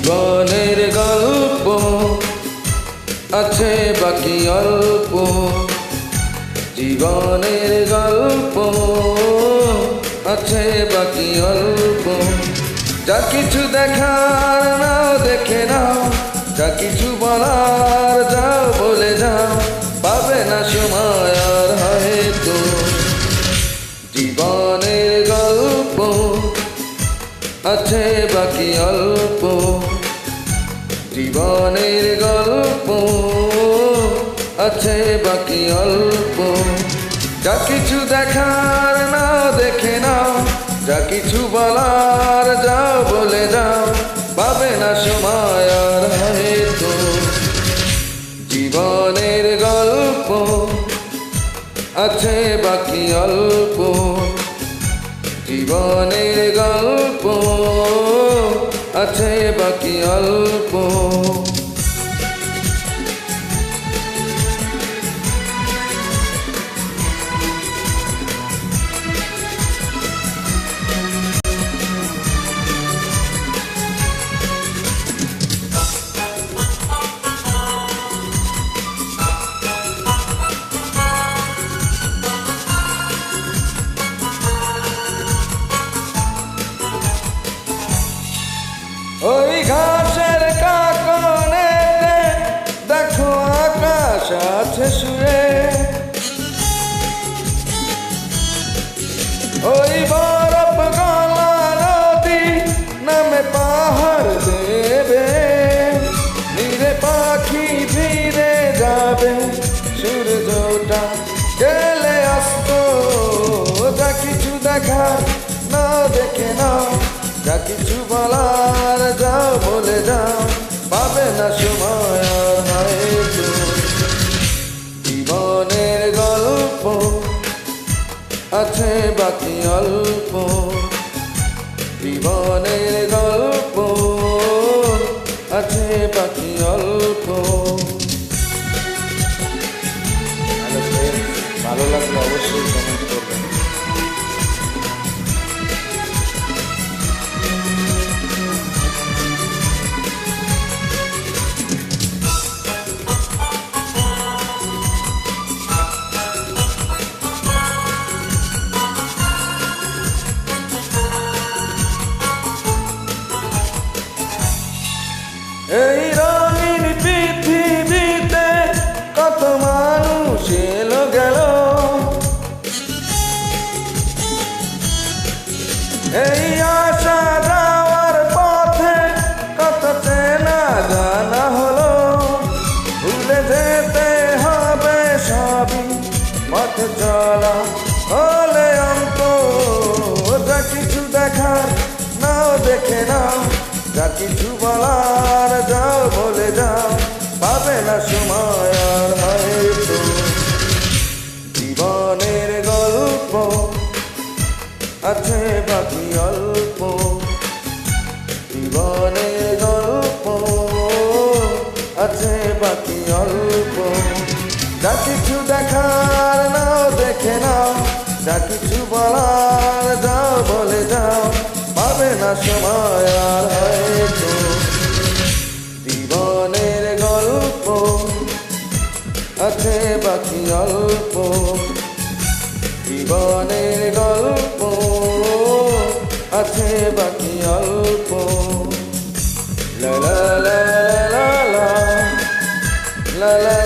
জীবনের গল্প আছে বাকি অল্প, জীবনের গল্প আছে বাকি অল্প। যা কিছু দেখার নাও দেখে নাও, যা কিছু বলার যাও বলে যাও, পাবে না সময় আর হয়তো। জীবনের গল্প আছে বাকি অল্প, জীবনের গল্প আছে বাকি অল্প। যা কিছু দেখার নাও দেখে নাও, যা কিছু বলার যাও বলে যাও, পাবে না সময় আর হয়তো। জীবনের গল্প আছে বাকি অল্প, জীবনের গল্প আছে বাকি অল্প। ওই ঘাসের কাকনেতে দেখো আকাশ আছে শুয়ে, ওই বরফ গলা নদী নামে পাহাড় দেবে, নীরে পাখি ধীরে যাবে, সূর্যটা গেলে অস্ত। যা কিছু দেখার নাও দেখে নাও, যা কিছু বলার যাও বলে যাও, পাবে না সময় আর হয়তো। জীবনের গল্প আছে বাকি অল্প, জীবনের গল্প আছে বাকি অল্প। ভালো লাগলে অবশ্যই কমেন্ট করবেন। এই রঙিন পৃথিবীতে কত মানুষ এলো গেল, এই আসা যাওয়ার পথে কত চেনা জানা হলো। ভুলে যেতে হবে সবই পথ চলা হলে অন্ত। যা কিছু দেখার নাও দেখে নাও, যা কিছু বলার যাও বলে যাও, পাবে না সময় আর হয়তো। জীবনের গল্প আছে বাকি অল্প, জীবনের গল্প আছে বাকি অল্প। যা কিছু দেখার নাও দেখে নাও, যা কিছু বলার যাও বলে যাও, পাবে না সময় আর হয়তো। জীবনের গল্প আছে বাকি অল্প, জীবনের গল্প আছে বাকি অল্প। লা লা লা লা লা লা লা।